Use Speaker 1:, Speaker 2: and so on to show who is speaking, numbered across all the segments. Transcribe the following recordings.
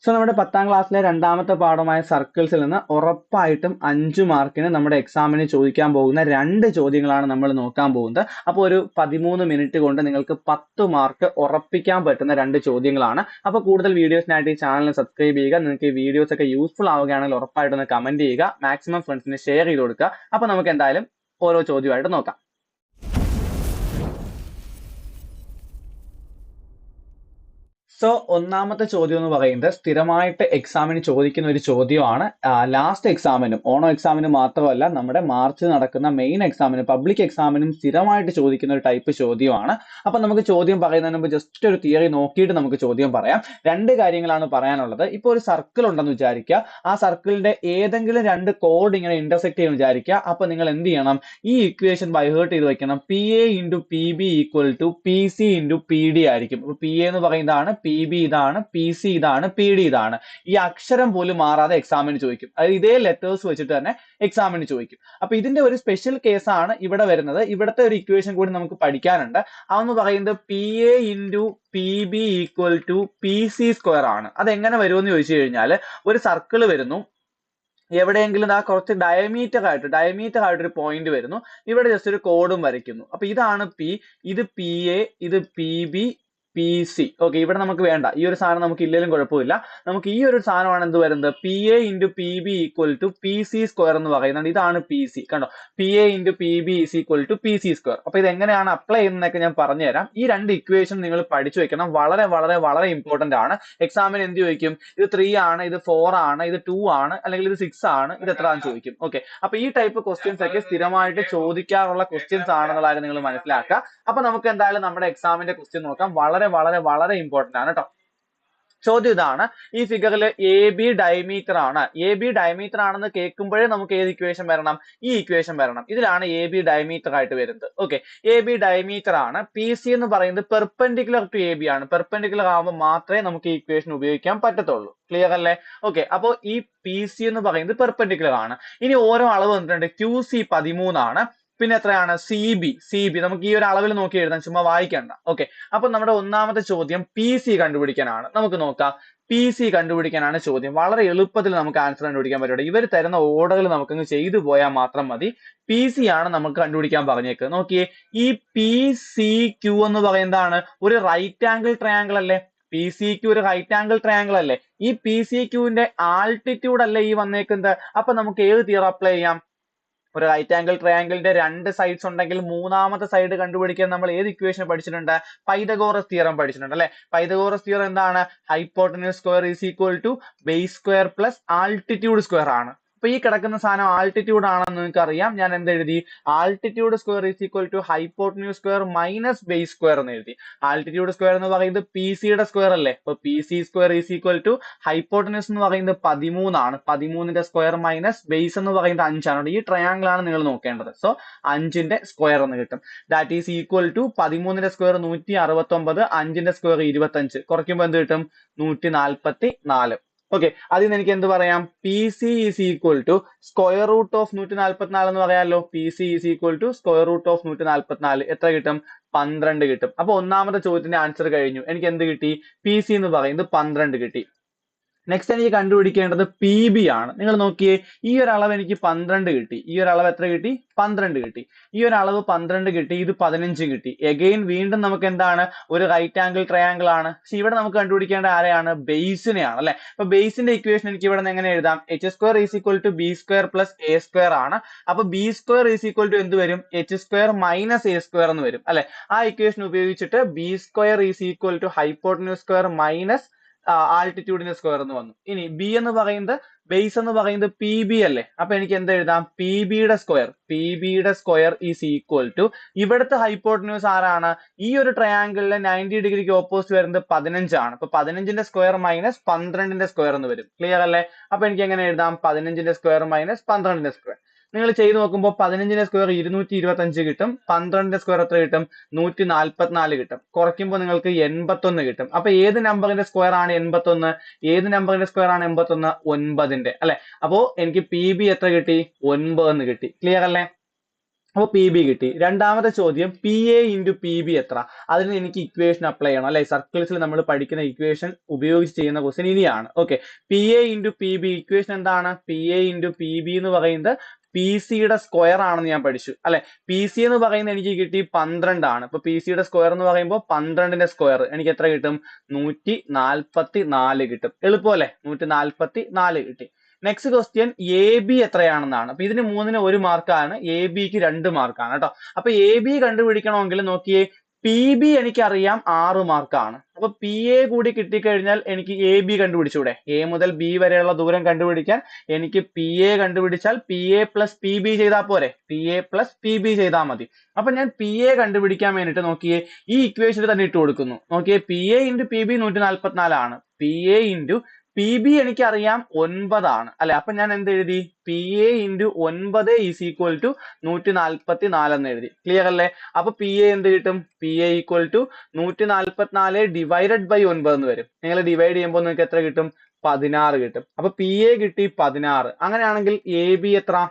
Speaker 1: So നമ്മുടെ 10ാം ക്ലാസ്സിലെ രണ്ടാമത്തെ പാഠമായ സർക്കിൾസിൽ നിന്ന് ഉറപ്പായിട്ടും 5 മാർക്കിന് നമ്മുടെ എക്സാമിന് ചോദിക്കാൻ പോകുന്ന 2 ചോദ്യങ്ങളാണ് നമ്മൾ നോക്കാൻ പോകുന്നത്. അപ്പോൾ ഒരു 13 മിനിറ്റ് കൊണ്ട് നിങ്ങൾക്ക് 10 മാർക്ക് ഉറപ്പിക്കാൻ പറ്റുന്ന 2 ചോദ്യങ്ങളാണ്. അപ്പോൾ കൂടുതൽ വീഡിയോസിനായിട്ട് ഈ ചാനൽ സബ്സ്ക്രൈബ് ചെയ്യുക. നിങ്ങൾക്ക് ഈ വീഡിയോസ് ഒക്കെ യൂസ്ഫുൾ ആവുകയാണെങ്കിൽ ഉറപ്പായിട്ടൊന്ന് കമന്റ് ചെയ്യുക, മാക്സിമം ഫ്രണ്ട്സിന് ഷെയർ ചെയ്ത് കൊടുക്കുക. അപ്പോൾ നമുക്ക് എന്തായാലും ഓരോ ചോദ്യമായിട്ട് നോക്കാം. സോ ഒന്നാമത്തെ ചോദ്യം എന്ന് പറയുന്നത് സ്ഥിരമായിട്ട് എക്സാമിന് ചോദിക്കുന്ന ഒരു ചോദ്യമാണ്. ലാസ്റ്റ് എക്സാമിനും ഓണം എക്സാമിനും മാത്രമല്ല, നമ്മുടെ മാർച്ച് നടക്കുന്ന മെയിൻ എക്സാമിനും പബ്ലിക് എക്സാമിനും സ്ഥിരമായിട്ട് ചോദിക്കുന്ന ഒരു ടൈപ്പ് ചോദ്യമാണ്. അപ്പൊ നമുക്ക് ചോദ്യം പറയുന്നതിന് മുമ്പ് ജസ്റ്റ് ഒരു തിയറി നോക്കിയിട്ട് നമുക്ക് ചോദ്യം പറയാം. 2 കാര്യങ്ങളാണ് പറയാനുള്ളത്. ഇപ്പൊ ഒരു സർക്കിൾ ഉണ്ടെന്ന് വിചാരിക്കുക. ആ സർക്കിളിന്റെ ഏതെങ്കിലും 2 കോഡ് ഇങ്ങനെ ഇന്റർസെക്ട് ചെയ്യുന്ന വിചാരിക്കുക. അപ്പൊ നിങ്ങൾ എന്ത് ചെയ്യണം? ഈ ഇക്വേഷൻ ബൈഹേർട്ട് ചെയ്ത് വെക്കണം. PA × PB = PC × PD ആയിരിക്കും. അപ്പൊ PA എന്ന് പറയുന്നതാണ്, PB ഇതാണ്, PC ഇതാണ്, PD ഇതാണ്. ഈ അക്ഷരം പോലും മാറാതെ എക്സാമിന് ചോദിക്കും. അതായത് ഇതേ ലെറ്റേഴ്സ് വെച്ചിട്ട് തന്നെ എക്സാമിന് ചോദിക്കും. അപ്പൊ ഇതിന്റെ ഒരു സ്പെഷ്യൽ കേസാണ് ഇവിടെ വരുന്നത്. ഇവിടുത്തെ ഒരു ഇക്വേഷൻ കൂടി നമുക്ക് പഠിക്കാനുണ്ട്. അതെന്ന് പറയുന്നത് PA × PB = PC² ആണ്. അതെങ്ങനെ വരുമെന്ന് ചോദിച്ചു കഴിഞ്ഞാൽ, ഒരു സർക്കിൾ വരുന്നു, എവിടെയെങ്കിലും കുറച്ച് ഡയമീറ്റർ ആയിട്ട് ഒരു പോയിന്റ് വരുന്നു, ഇവിടെ ജസ്റ്റ് ഒരു കോഡും വരയ്ക്കുന്നു. അപ്പൊ ഇതാണ് P, ഇത് PA, ഇത് PB, PC. ഓക്കെ, ഇവിടെ നമുക്ക് വേണ്ട, ഈ ഒരു സാധനം നമുക്ക് ഇല്ലെങ്കിലും കുഴപ്പമില്ല. നമുക്ക് ഈ ഒരു സാധനമാണ് എന്ത് വരുന്നത്? PA × PB = PC² എന്ന് പറയുന്നത്. ഇതാണ് PC. കണ്ടോ, PA × PB = PC². അപ്പൊ ഇത് എങ്ങനെയാണ് അപ്ലൈ ചെയ്യുന്നതൊക്കെ ഞാൻ പറഞ്ഞുതരാം. ഈ 2 ഇക്വേഷൻ നിങ്ങൾ പഠിച്ചു വെക്കണം. വളരെ വളരെ വളരെ ഇമ്പോർട്ടന്റ് ആണ്. എക്സാമിന് എന്ത് ചോദിക്കും? ഇത് 3 ആണ്, ഇത് 4 ആണ്, ഇത് 2 ആണ്, അല്ലെങ്കിൽ ഇത് 6 ആണ്, ഇത് എത്ര ആണെന്ന് ചോദിക്കും. ഓക്കെ, അപ്പൊ ഈ ടൈപ്പ് ക്വസ്റ്റ്യൻസ് ഒക്കെ സ്ഥിരമായിട്ട് ചോദിക്കാറുള്ള ക്വസ്റ്റ്യൻസ് ആണെന്നുള്ള കാര്യം നിങ്ങൾ മനസ്സിലാക്കുക. അപ്പൊ നമുക്ക് എന്തായാലും നമ്മുടെ എക്സാമിന്റെ ക്വസ്റ്റ്യൻ നോക്കാം. വളരെ വളരെ വളരെ ഇമ്പോർട്ടന്റ് ആണ് കേട്ടോ. ചോദ്യം ഇതാണ്. ഈ ഫിഗറിൽ AB ഡയമീറ്റർ ആണ്. AB ഡയമീറ്റർ ആണെന്ന് കേൾക്കുമ്പോഴേ നമുക്ക് ഏത് ഇക്വേഷൻ വരണം? ഈ ഇക്വേഷൻ വരണം. ഇതിലാണ് AB ഡയമീറ്റർ ആയിട്ട് വരുന്നത്. ഓക്കെ, AB ഡയമീറ്റർ ആണ്. PC എന്ന് പറയുന്നത് പെർപെൻഡിക്കുലർ ടു AB ആണ്. പെർപെൻഡിക്കുലർ ആകുമ്പോൾ മാത്രമേ നമുക്ക് ഈ ഇക്വേഷൻ ഉപയോഗിക്കാൻ പറ്റത്തുള്ളൂ. ക്ലിയർ അല്ലേ? ഓക്കെ, അപ്പോൾ ഈ PC എന്ന് പറയുന്നത് പെർപെൻഡിക്കുലർ ആണ്. ഇനി ഓരോ അളവ് വന്നിട്ടുണ്ട്. QC 13 ആണ്. പിന്നെ എത്രയാണ്? CB നമുക്ക് ഈ ഒരു അളവിൽ നോക്കി എഴുതാം, ചുമ്മാ വായിക്കണ്ട. ഓക്കെ, അപ്പൊ നമ്മുടെ ഒന്നാമത്തെ ചോദ്യം PC കണ്ടുപിടിക്കാനാണ്. നമുക്ക് നോക്കാം. PC കണ്ടുപിടിക്കാനാണ് ചോദ്യം. വളരെ എളുപ്പത്തിൽ നമുക്ക് ആൻസർ കണ്ടുപിടിക്കാൻ പറ്റും. ഇവർ തരുന്ന ഓർഡറിൽ നമുക്കങ്ങ് ചെയ്തു പോയാൽ മാത്രം മതി. PC ആണ് നമുക്ക് കണ്ടുപിടിക്കാൻ പറഞ്ഞേക്ക്. നോക്കിയേ, ഈ PCQ എന്ന് പറയുന്നതാണ് ഒരു റൈറ്റ് ആംഗിൾ ട്രയാംഗിൾ അല്ലേ? PCQ ഒരു റൈറ്റ് ആംഗിൾ ട്രയാംഗിൾ അല്ലേ? ഈ PCQന്റെ ആൾട്ടിറ്റ്യൂഡ് അല്ലേ ഈ വന്നേക്കുന്നത്? അപ്പൊ നമുക്ക് ഏത് തിയറം അപ്ലൈ ചെയ്യാം? ഒരു റൈറ്റ് ആംഗിൾ ട്രയാംഗിളിന്റെ 2 സൈഡ്സ് ഉണ്ടെങ്കിൽ മൂന്നാമത്തെ സൈഡ് കണ്ടുപിടിക്കാൻ നമ്മൾ ഏത് ഇക്വേഷൻ പഠിച്ചിട്ടുണ്ട്? പൈതഗോറസ് തിയറം പഠിച്ചിട്ടുണ്ട് അല്ലെ? പൈതഗോറസ് തിയറം എന്താണ്? Hypotenuse square = base square plus altitude square ആണ്. അപ്പൊ ഈ കിടക്കുന്ന സാധനം ആൾട്ടിറ്റ്യൂഡ് ആണെന്ന് നിങ്ങൾക്ക് അറിയാം. ഞാൻ എന്ത് എഴുതി? Altitude square = hypotenuse square minus base square എന്ന് എഴുതി. ആൾട്ടിറ്റ്യൂഡ് സ്ക്വയർ എന്ന് പറയുന്നത് PCയുടെ സ്ക്വയർ അല്ലേ? അപ്പൊ PC² = ഹൈപ്പോട്ടന്യൂസ് എന്ന് പറയുന്നത് 13 ആണ്. 13ന്റെ സ്ക്വയർ മൈനസ് ബേസ് എന്ന് പറയുന്നത് 5 ആണ്. ഈ ട്രയാംഗിൾ ആണ് നിങ്ങൾ നോക്കേണ്ടത്. സോ 5ന്റെ സ്ക്വയർ എന്ന് കിട്ടും. ദാറ്റ് ഈസ് ഈക്വൽ ടു 13ന്റെ സ്ക്വയർ 169, 5ന്റെ സ്ക്വയർ 25. കുറയ്ക്കുമ്പോൾ എന്ത് കിട്ടും? 144. ഓക്കെ, അതിൽ നിന്ന് എനിക്ക് എന്ത് പറയാം? PC = സ്ക്വയർ റൂട്ട് ഓഫ് 144 എന്ന് പറയാമല്ലോ. PC = square root of 144. എത്ര കിട്ടും? 12 കിട്ടും. അപ്പൊ ഒന്നാമത്തെ ചോദ്യത്തിന്റെ ആൻസർ കഴിഞ്ഞു. എനിക്ക് എന്ത് കിട്ടി? PC എന്ന് പറയുന്നത് 12 കിട്ടി. നെക്സ്റ്റ് എനിക്ക് കണ്ടുപിടിക്കേണ്ടത് PB ആണ്. നിങ്ങൾ നോക്കിയേ, ഈ ഒരു അളവ് എനിക്ക് 12 കിട്ടി. ഈ ഒരു അളവ് എത്ര കിട്ടി? 12 കിട്ടി. ഈ ഒരു അളവ് 12 കിട്ടി. ഇത് 15 കിട്ടി. എഗെയിൻ വീണ്ടും നമുക്ക് എന്താണ്? ഒരു റൈറ്റ് ആംഗിൾ ട്രയാംഗിൾ ആണ്. പക്ഷെ ഇവിടെ നമുക്ക് കണ്ടുപിടിക്കേണ്ട ആരെയാണ്? ബേസിനെയാണ് അല്ലെ? അപ്പൊ ബേസിന്റെ ഇക്വേഷൻ എനിക്ക് ഇവിടെ നിന്ന് എങ്ങനെ എഴുതാം? H² = B² + A² ആണ്. അപ്പൊ B² എന്ത് വരും? H² - A² എന്ന് വരും അല്ലെ? ആ ഇക്വേഷൻ ഉപയോഗിച്ചിട്ട് B² = ഹൈപ്പോട്ടന്യൂസ് സ്ക്വയർ മൈനസ് ആൾട്ടിറ്റ്യൂഡിന്റെ സ്ക്വയർ എന്ന് വന്നു. ഇനി B എന്ന് പറയുന്നത്, ബേസ് എന്ന് പറയുന്നത് PB അല്ലേ? അപ്പൊ എനിക്ക് എന്ത് എഴുതാം? PBയുടെ സ്ക്വയർ = ഇവിടുത്തെ ഹൈപ്പോട്ടന്യൂസ് ആരാണ്? ഈ ഒരു ട്രയാംഗിളിലെ 90 ഡിഗ്രിക്ക് ഓപ്പോസിറ്റ് വരുന്നത് 15 ആണ്. അപ്പൊ 15ന്റെ സ്ക്വയർ മൈനസ് 12ന്റെ സ്ക്വയർ എന്ന് വരും. ക്ലിയർ അല്ലേ? അപ്പൊ എനിക്ക് എങ്ങനെ എഴുതാം? 15ന്റെ സ്ക്വയർ മൈനസ് 12ന്റെ സ്ക്വയർ. നിങ്ങൾ ചെയ്ത് നോക്കുമ്പോൾ 15ന്റെ സ്ക്വയർ 225 കിട്ടും. 12ന്റെ സ്ക്വയർ എത്ര കിട്ടും? 144 കിട്ടും. കുറയ്ക്കുമ്പോൾ നിങ്ങൾക്ക് 81 കിട്ടും. അപ്പൊ ഏത് നമ്പറിന്റെ സ്ക്വയർ ആണ് 81? ഏത് നമ്പറിന്റെ സ്ക്വയർ ആണ് 81? 9ന്റെ അല്ലെ? അപ്പോ എനിക്ക് PB എത്ര കിട്ടി? 9 എന്ന് കിട്ടി. ക്ലിയർ അല്ലേ? അപ്പോൾ പി ബി കിട്ടി. രണ്ടാമത്തെ ചോദ്യം P A into P B എത്ര? അതിന് എനിക്ക് ഇക്വേഷൻ അപ്ലൈ ചെയ്യണം അല്ലെ? സർക്കിൾസിൽ നമ്മൾ പഠിക്കുന്ന ഇക്വേഷൻ ഉപയോഗിച്ച് ചെയ്യുന്ന ക്വസ്റ്റ്യൻ ഇനിയാണ്. Okay, P A into P B equation എന്താണ്? P A into P B എന്ന് പറയുന്നത് പി സിയുടെ സ്ക്വയർ ആണെന്ന് ഞാൻ പഠിച്ചു അല്ലെ? പി സി എന്ന് പറയുന്നത് എനിക്ക് കിട്ടി 12 ആണ്. ഇപ്പൊ പി സിയുടെ സ്ക്വയർ എന്ന് പറയുമ്പോൾ 12ന്റെ സ്ക്വയർ എനിക്ക് എത്ര കിട്ടും? 144 കിട്ടും. എളുപ്പമല്ലേ? 144 കിട്ടി. നെക്സ്റ്റ് ക്വസ്റ്റ്യൻ എ ബി എത്രയാണെന്നാണ്. അപ്പൊ ഇതിന് 3-ന് 1 മാർക്കാണ്, എ ബിക്ക് 2 മാർക്കാണ് കേട്ടോ. അപ്പൊ എ ബി കണ്ടുപിടിക്കണമെങ്കിൽ നോക്കിയേ, പി ബി എനിക്കറിയാം 6 മാർക്കാണ്. അപ്പൊ പി എ കൂടി കിട്ടിക്കഴിഞ്ഞാൽ എനിക്ക് എ ബി കണ്ടുപിടിച്ചൂടെ? എ മുതൽ ബി വരെയുള്ള ദൂരം കണ്ടുപിടിക്കാൻ എനിക്ക് പി എ കണ്ടുപിടിച്ചാൽ P A plus P B ചെയ്താൽ പോരെ? P A plus P B ചെയ്താൽ മതി. അപ്പൊ ഞാൻ പി എ കണ്ടുപിടിക്കാൻ വേണ്ടിട്ട് നോക്കിയേ, ഈ ഇക്വേഷനിൽ തന്നെ ഇട്ട് കൊടുക്കുന്നു. നോക്കിയേ, P A into P B 144 ആണ്. P A into P B എനിക്കറിയാം 9 ആണ് അല്ലെ? അപ്പൊ ഞാൻ എന്ത് എഴുതി? P A into 9 is equal to 144 എന്ന് എഴുതി. ക്ലിയർ അല്ലേ? അപ്പൊ പി എ എന്ത് കിട്ടും? P A equal to 144 divided by 9 എന്ന് വരും. നിങ്ങൾ ഡിവൈഡ് ചെയ്യുമ്പോൾ നിങ്ങൾക്ക് എത്ര കിട്ടും? 16 കിട്ടും. അപ്പൊ പി എ കിട്ടി 16. അങ്ങനെയാണെങ്കിൽ എ ബി എത്ര?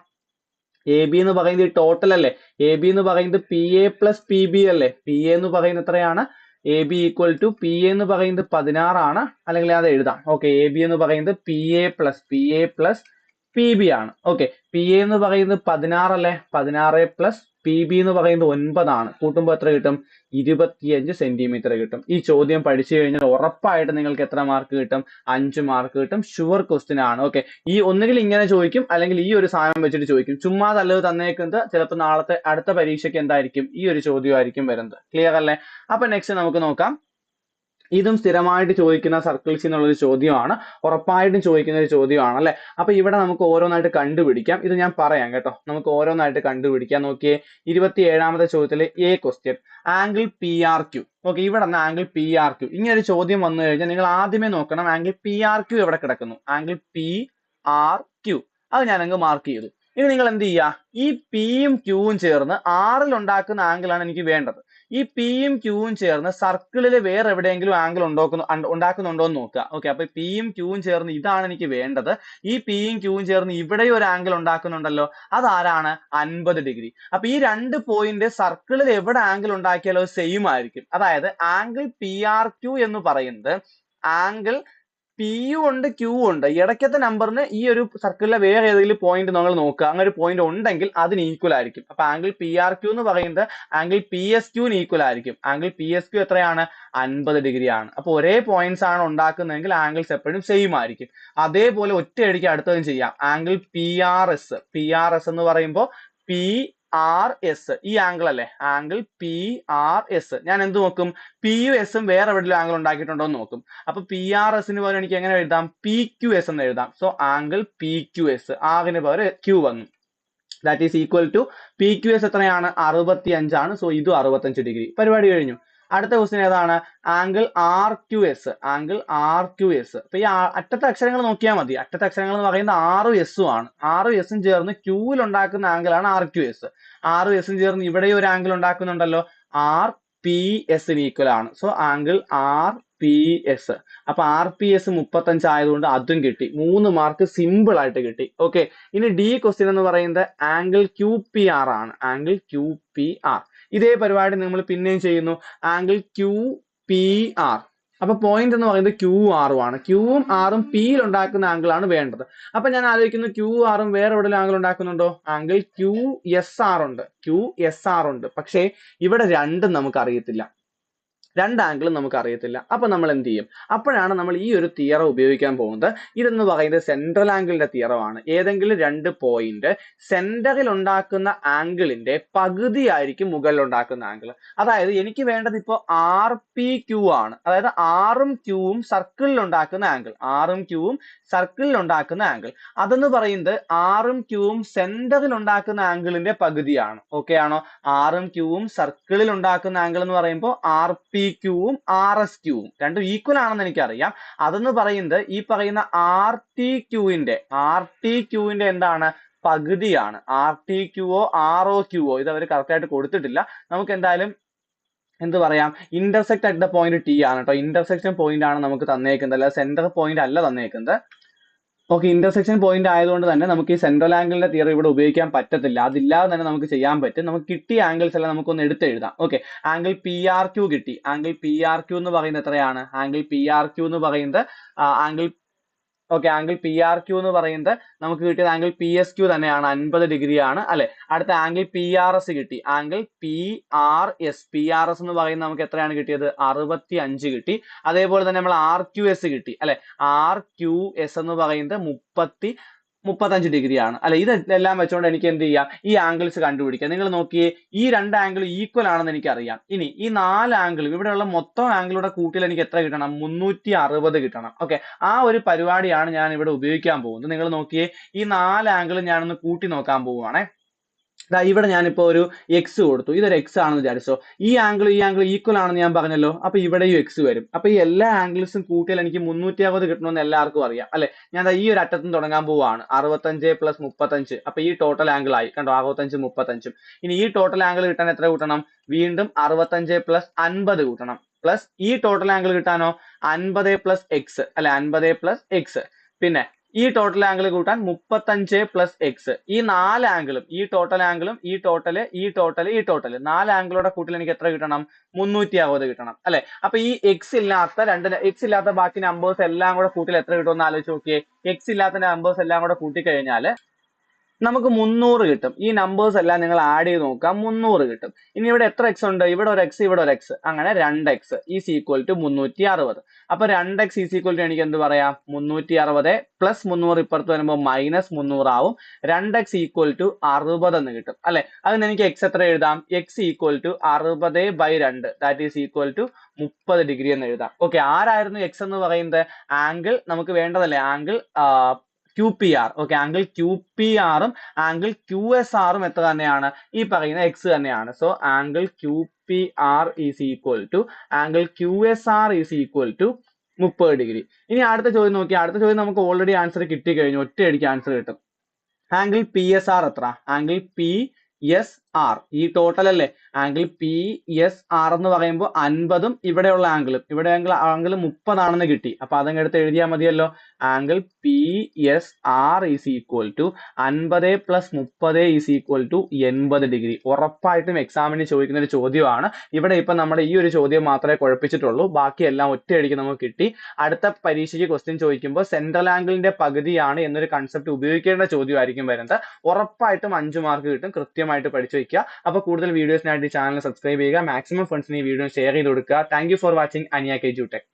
Speaker 1: എ ബി എന്ന് പറയുന്നത് ടോട്ടൽ അല്ലേ? എ ബി എന്ന് പറയുന്നത് P A plus P B അല്ലേ? പി എ എന്ന് പറയുന്നത് എത്രയാണ്? A B equal to P A എന്ന് പറയുന്നത് 16 ആണ്, അല്ലെങ്കിൽ അത് എഴുതാം. ഓക്കെ, എ ബി എന്ന് പറയുന്നത് P A plus P B ആണ്. ഓക്കെ, പി എ എന്ന് പറയുന്നത് 16 അല്ലേ? 16 പ്ലസ് പി ബി എന്ന് പറയുന്നത് 9 ആണ്. കൂട്ടുമ്പോൾ എത്ര കിട്ടും? 25 സെന്റിമീറ്റർ കിട്ടും. ഈ ചോദ്യം പഠിച്ചു കഴിഞ്ഞാൽ ഉറപ്പായിട്ട് നിങ്ങൾക്ക് എത്ര മാർക്ക് കിട്ടും? 5 മാർക്ക് കിട്ടും. ഷുവർ ക്വസ്റ്റ്യൻ ആണ്. ഓക്കെ, ഈ ഒന്നുകിൽ ഇങ്ങനെ ചോദിക്കും, അല്ലെങ്കിൽ ഈ ഒരു സാധനം വെച്ചിട്ട് ചോദിക്കും. ചുമ്മാ നല്ലത് തന്നേക്കുന്നത് ചിലപ്പോൾ നാളത്തെ അടുത്ത പരീക്ഷയ്ക്ക് എന്തായിരിക്കും? ഈ ഒരു ചോദ്യമായിരിക്കും വരുന്നത്. ക്ലിയർ അല്ലേ? അപ്പൊ നെക്സ്റ്റ് നമുക്ക് നോക്കാം. ഇതും സ്ഥിരമായിട്ട് ചോദിക്കുന്ന സർക്കിൾസിൽ നിന്നുള്ളൊരു ചോദ്യമാണ്, ഉറപ്പായിട്ടും ചോദിക്കുന്ന ഒരു ചോദ്യമാണ് അല്ലെ? അപ്പൊ ഇവിടെ നമുക്ക് ഓരോന്നായിട്ട് കണ്ടുപിടിക്കാം. ഇത് ഞാൻ പറയാം കേട്ടോ, നമുക്ക് ഓരോന്നായിട്ട് കണ്ടുപിടിക്കാം. നോക്കിയേ, 27ാമത്തെ ചോദ്യത്തിലെ A question, angle P R Q. Okay, ഇവിടെ നിന്ന് ആംഗിൾ പി ആർ ക്യൂ, ഇങ്ങനെ ഒരു ചോദ്യം വന്നു കഴിഞ്ഞാൽ നിങ്ങൾ ആദ്യമേ നോക്കണം ആംഗിൾ പി ആർ ക്യൂ എവിടെ കിടക്കുന്നു. ആംഗിൾ പി ആർ ക്യൂ, അത് ഞാൻ അങ്ങ് മാർക്ക് ചെയ്തു. ഇനി നിങ്ങൾ എന്ത് ചെയ്യുക? ഈ പിയും ക്യൂവും ചേർന്ന് ആറിൽ ഉണ്ടാക്കുന്ന ആംഗിൾ ആണ് എനിക്ക് വേണ്ടത്. ഈ പിയും ക്യൂവും ചേർന്ന് സർക്കിളിൽ വേറെ എവിടെയെങ്കിലും ആംഗിൾ ഉണ്ടാക്കുന്നുണ്ടോ എന്ന് നോക്കുക. ഓക്കെ, അപ്പൊ പിയും ക്യൂവും ചേർന്ന് ഇതാണ് എനിക്ക് വേണ്ടത്. ഈ പിയും ക്യൂവും ചേർന്ന് ഇവിടെ ഒരു ആംഗിൾ ഉണ്ടാക്കുന്നുണ്ടല്ലോ, അതാരാണ്? 50 ഡിഗ്രി. അപ്പൊ ഈ രണ്ട് പോയിന്റ് സർക്കിളിൽ എവിടെ ആംഗിൾ ഉണ്ടാക്കിയാലോ സെയിം ആയിരിക്കും. അതായത് ആംഗിൾ പി ആർ ക്യൂ എന്ന് പറയുന്നത് ആംഗിൾ പി യു ഉണ്ട്, ക്യൂ ഉണ്ട്, ഇടയ്ക്കത്തെ നമ്പറിന് ഈ ഒരു സർക്കിളിലെ വേറെ ഏതെങ്കിലും പോയിന്റ് നമ്മൾ നോക്കുക. അങ്ങനെ ഒരു പോയിന്റ് ഉണ്ടെങ്കിൽ അതിന് ഈക്വൽ ആയിരിക്കും. അപ്പൊ ആംഗിൾ പി ആർ ക്യൂ എന്ന് പറയുന്നത് ആംഗിൾ പി എസ് ക്യൂന് ഈക്വൽ ആയിരിക്കും. ആംഗിൾ പി എസ് ക്യൂ എത്രയാണ്? 50 ഡിഗ്രി ആണ്. അപ്പൊ ഒരേ പോയിന്റ്സ് ആണ് ഉണ്ടാക്കുന്നതെങ്കിൽ ആംഗിൾസ് എപ്പോഴും സെയിം ആയിരിക്കും. അതേപോലെ ഒറ്റയടിക്ക് അടുത്തതും ചെയ്യാം. ആംഗിൾ പി ആർ എസ് എന്ന് പറയുമ്പോൾ പി ആർ എസ്, ഈ ആംഗിൾ അല്ലേ? ആംഗിൾ പി ആർ എസ് ഞാൻ എന്ത് നോക്കും? പി യു എസും വേറെ എവിടെയെങ്കിലും ആംഗിൾ ഉണ്ടാക്കിയിട്ടുണ്ടോ എന്ന് നോക്കും. അപ്പൊ പി ആർ എസിന് പകരം എനിക്ക് എങ്ങനെ എഴുതാം? പി ക്യു എസ് എന്ന് എഴുതാം. So angle P Q S, ആറിന് പകരം ക്യൂ വന്നു. That is equal to P Q S എത്രയാണ്? 65 ആണ്. സോ ഇത് 65 ഡിഗ്രി. പരിപാടി കഴിഞ്ഞു. അടുത്ത ക്വസ്റ്റ്യൻ ഏതാണ്? Angle R Q S. Angle R Q S. അപ്പൊ ഈ അറ്റത്തെ അക്ഷരങ്ങൾ നോക്കിയാൽ മതി. അറ്റത്തെ അക്ഷരങ്ങൾ എന്ന് പറയുന്നത് ആറും എസും ആണ്. ആറും എസും ചേർന്ന് ക്യൂവിൽ ഉണ്ടാക്കുന്ന ആംഗിൾ ആണ് ആർ ക്യു എസ്. ആറും എസും ചേർന്ന് ഇവിടെ ഒരു ആംഗിൾ ഉണ്ടാക്കുന്നുണ്ടല്ലോ, ആർ പി എസിന് ഈക്വൽ ആണ്. So angle R P S. അപ്പൊ ആർ പി എസ് 35 ആയതുകൊണ്ട് അതും കിട്ടി. 3 മാർക്ക് സിമ്പിൾ ആയിട്ട് കിട്ടി. ഓക്കെ, ഇനി ഡി ക്വസ്റ്റ്യൻ എന്ന് പറയുന്നത് ആംഗിൾ ക്യൂ പി ആർ ആണ്. Angle Q P R. ഇതേ പരിപാടി നമ്മൾ പിന്നെയും ചെയ്യുന്നു. Angle Q P R. അപ്പൊ പോയിന്റ് എന്ന് പറയുന്നത് ക്യൂ ആറും ആണ്. ക്യൂവും ആറും പിയിൽ ഉണ്ടാക്കുന്ന ആംഗിൾ ആണ് വേണ്ടത്. അപ്പൊ ഞാൻ ആലോചിക്കുന്നു, ക്യൂ ആറും വേറെ എവിടെ ആംഗിൾ ഉണ്ടാക്കുന്നുണ്ടോ? ആംഗിൾ ക്യൂ എസ് ആർ ഉണ്ട്. ക്യൂ എസ് ആർ ഉണ്ട്. പക്ഷേ ഇവിടെ രണ്ടും നമുക്ക് അറിയത്തില്ല. രണ്ട് ആംഗിളും നമുക്ക് അറിയത്തില്ല. അപ്പൊ നമ്മൾ എന്ത് ചെയ്യും? അപ്പോഴാണ് നമ്മൾ ഈ ഒരു തിയറം ഉപയോഗിക്കാൻ പോകുന്നത്. ഇതെന്ന് പറയുന്നത് സെൻട്രൽ ആംഗിളിന്റെ തിയറമാണ്. ഏതെങ്കിലും രണ്ട് പോയിന്റ് സെന്ററിൽ ഉണ്ടാക്കുന്ന ആംഗിളിന്റെ പകുതി ആയിരിക്കും മുകളിൽ ഉണ്ടാക്കുന്ന ആംഗിൾ. അതായത് എനിക്ക് വേണ്ടത് ഇപ്പോൾ ആർ പി ക്യൂ ആണ്. അതായത് ആറും ക്യൂവും സർക്കിളിൽ ഉണ്ടാക്കുന്ന ആംഗിൾ. ആറും ക്യൂവും സർക്കിളിൽ ഉണ്ടാക്കുന്ന ആംഗിൾ അതെന്ന് പറയുന്നത് ആറും ക്യൂവും സെന്ററിൽ ഉണ്ടാക്കുന്ന ആംഗിളിന്റെ പകുതിയാണ്. ഓക്കെ ആണോ? ആറും ക്യൂവും സർക്കിളിൽ ഉണ്ടാക്കുന്ന ആംഗിൾ എന്ന് പറയുമ്പോൾ ആർ പി ക്യൂവും ആർ എസ് ക്യൂവും രണ്ടും ഈക്വൽ ആണെന്ന് എനിക്കറിയാം. അതെന്ന് പറയുന്നത് ഈ പറയുന്ന ആർ ടി ക്യൂവിന്റെ എന്താണ്? പകുതിയാണ്. ആർ ടി ക്യൂവോ ആർ ഒ ക്യൂവോ ഇത് അവർ കറക്റ്റ് ആയിട്ട് കൊടുത്തിട്ടില്ല. നമുക്ക് എന്തായാലും എന്ത് പറയാം? Intersect at the point T ആണ് കേട്ടോ. ഇന്റർസെക്ഷൻ പോയിന്റ് ആണ് നമുക്ക് തന്നേക്കുന്നത്, അല്ല സെന്റർ പോയിന്റ് അല്ല തന്നേക്കുന്നത്. ഓക്കെ, ഇന്റർസെക്ഷൻ പോയിന്റ് ആയതുകൊണ്ട് തന്നെ നമുക്ക് ഈ സെൻട്രൽ ആംഗിളിന്റെ തിയറി ഇവിടെ ഉപയോഗിക്കാൻ പറ്റത്തില്ല. അതില്ലാതെ തന്നെ നമുക്ക് ചെയ്യാൻ പറ്റും. നമുക്ക് കിട്ടിയ ആംഗിൾസ് എല്ലാം നമുക്കൊന്ന് എടുത്തെഴുതാം. Okay, angle P R Q കിട്ടി. ആംഗിൾ പി ആർ ക്യൂ എന്ന് പറയുന്നത് എത്രയാണ്? ആംഗിൾ പി ആർ ക്യൂ എന്ന് പറയുന്നത് angle angle P R Q എന്ന് പറയുന്നത് നമുക്ക് കിട്ടിയത് ആംഗിൾ പി എസ് ക്യൂ തന്നെയാണ്, 50 ഡിഗ്രി ആണ് അല്ലെ. അടുത്ത ആംഗിൾ പി ആർ എസ് കിട്ടി. ആംഗിൾ പി ആർ എസ് എന്ന് പറയുന്നത് നമുക്ക് എത്രയാണ് കിട്ടിയത്? 65 കിട്ടി. അതേപോലെ തന്നെ നമ്മൾ ആർ ക്യു എസ് കിട്ടി അല്ലെ. ആർ ക്യു എസ് എന്ന് പറയുന്നത് 35 ഡിഗ്രി ആണ് അല്ലെ. ഇതെല്ലാം വെച്ചുകൊണ്ട് എനിക്ക് എന്ത് ചെയ്യാം? ഈ ആംഗിൾസ് കണ്ടുപിടിക്കാം. നിങ്ങൾ നോക്കിയേ, ഈ രണ്ട് ആംഗിൾ ഈക്വൽ ആണെന്ന് എനിക്കറിയാം. ഇനി ഈ 4 ആംഗിളും ഇവിടെയുള്ള മൊത്തം ആംഗിളുടെ കൂട്ടിൽ എനിക്ക് എത്ര കിട്ടണം? 360 കിട്ടണം. ഓക്കെ, ആ ഒരു പരിപാടിയാണ് ഞാൻ ഇവിടെ ഉപയോഗിക്കാൻ പോകുന്നത്. നിങ്ങൾ നോക്കിയേ, ഈ 4 ആംഗിളും ഞാനൊന്ന് കൂട്ടി നോക്കാൻ പോവുകയാണെ. ഇവിടെ ഞാനിപ്പോ ഒരു എക്സ് കൊടുത്തു. ഇതൊരു എക്സ് ആണെന്ന് വിചാരിച്ചോ. ഈ ആംഗിൾ ഈക്വൽ ആണെന്ന് ഞാൻ പറഞ്ഞല്ലോ. അപ്പൊ ഇവിടെയും എക്സ് വരും. അപ്പൊ ഈ എല്ലാ ആംഗിൾസും കൂട്ടിയാൽ എനിക്ക് 360 കിട്ടണമെന്ന് എല്ലാവർക്കും അറിയാം അല്ലെ. ഞാൻ ഈ ഒരു അറ്റത്തും തുടങ്ങാൻ പോവാണ്. 65 + 35. അപ്പൊ ഈ ടോട്ടൽ ആംഗിൾ ആയി കണ്ടോ, 65 35. ഇനി ഈ ടോട്ടൽ ആംഗിൾ കിട്ടാൻ എത്ര കൂട്ടണം? വീണ്ടും 65 + 50 കൂട്ടണം. പ്ലസ് ഈ ടോട്ടൽ ആംഗിൾ കിട്ടാനോ 50 + x അല്ലെ, 50 + x. പിന്നെ ഈ ടോട്ടൽ ആംഗിൾ കൂട്ടാൻ 35 + x. ഈ 4 ആംഗിളും, ഈ ടോട്ടൽ ആംഗിളും, ഈ ടോട്ടൽ 4 ആംഗിളുടെ കൂട്ടിൽ എനിക്ക് എത്ര കിട്ടണം? 360 കിട്ടണം അല്ലെ. അപ്പൊ ഈ എക്സ് ഇല്ലാത്ത ബാക്കി നമ്പേഴ്സ് എല്ലാം കൂടെ കൂട്ടിൽ എത്ര കിട്ടുമെന്ന് ആലോചിച്ച് നോക്കിയേ. എക്സ് ഇല്ലാത്ത നമ്പേഴ്സ് എല്ലാം കൂടെ കൂട്ടിക്കഴിഞ്ഞാൽ നമുക്ക് 300 കിട്ടും. ഈ നമ്പേഴ്സ് എല്ലാം നിങ്ങൾ ആഡ് ചെയ്ത് നോക്കാം, 300 കിട്ടും. ഇനി ഇവിടെ എത്ര എക്സ് ഉണ്ട്? ഇവിടെ ഒരു എക്സ്, ഇവിടെ ഒരു എക്സ്, അങ്ങനെ 2x ഈസ് ഈക്വൽ ടു 360. അപ്പൊ 2x ഈസ് ഈക്വൽ ടു എനിക്ക് എന്ത് പറയാം? 360 + 300 ഇപ്പുറത്ത് വരുമ്പോൾ -300 ആവും. 2x ഈക്വൽ ടു 60 എന്ന് കിട്ടും അല്ലെ. അതിന് എനിക്ക് എക്സ് എത്ര എഴുതാം? X equal to 60/2, that is equal to 30 degree എന്ന് എഴുതാം. ഓക്കെ, ആരായിരുന്നു എക്സ് എന്ന് പറയുന്നത്? ആംഗിൾ നമുക്ക് വേണ്ടതല്ലേ, angle Q P R. Okay, angle Q P ആറും ആംഗിൾ ക്യു എസ് ആറും എത്ര തന്നെയാണ്? ഈ പറയുന്ന എക്സ് തന്നെയാണ്. So angle Q P R is equal to angle Q S R is equal to 30 degree. ഇനി അടുത്ത ചോദ്യം നോക്കി. അടുത്ത ചോദ്യം നമുക്ക് ഓൾറെഡി ആൻസർ കിട്ടി കഴിഞ്ഞു, ഒറ്റയടിക്ക് ആൻസർ കിട്ടും. ആംഗിൾ പി എസ് ആർ എത്ര? ആംഗിൾ പി എസ് ആർ ഈ ടോട്ടൽ അല്ലേ. ആംഗിൾ പി എസ് ആർ എന്ന് പറയുമ്പോൾ 50ഉം ഇവിടെയുള്ള ആംഗിളും, ഇവിടെ ആംഗിൾ 30 ആണെന്ന് കിട്ടി. അപ്പൊ അതങ്ങ് എടുത്ത് എഴുതിയാൽ മതിയല്ലോ. Angle P S R is equal to 50 + 30 is equal to 80 degree. ഉറപ്പായിട്ടും എക്സാമിന് ചോദിക്കുന്ന ഒരു ചോദ്യമാണ്. ഇവിടെ ഇപ്പൊ നമ്മുടെ ഈ ഒരു ചോദ്യം മാത്രമേ കുഴപ്പിച്ചിട്ടുള്ളൂ, ബാക്കിയെല്ലാം ഒറ്റയടിക്ക് നമുക്ക് കിട്ടി. അടുത്ത പരീക്ഷയ്ക്ക് ക്വസ്റ്റ്യൻ ചോദിക്കുമ്പോൾ സെൻട്രൽ ആംഗിളിന്റെ പകുതിയാണ് എന്നൊരു കൺസെപ്റ്റ് ഉപയോഗിക്കേണ്ട ചോദ്യമായിരിക്കും വരുന്നത്. ഉറപ്പായിട്ടും 5 മാർക്ക് കിട്ടും. കൃത്യമായിട്ട് പഠിച്ചു വെക്കുക. അപ്പൊ കൂടുതൽ വീഡിയോസിനായിട്ട് ഈ ചാനൽ സബ്സ്ക്രൈബ് ചെയ്യുക. മാക്സിമം ഫ്രണ്ട്സിന് ഈ വീഡിയോ ഷെയർ ചെയ്ത് കൊടുക്കുക. താങ്ക് യു ഫോർ വാച്ചിങ് അനിയ KG Tech.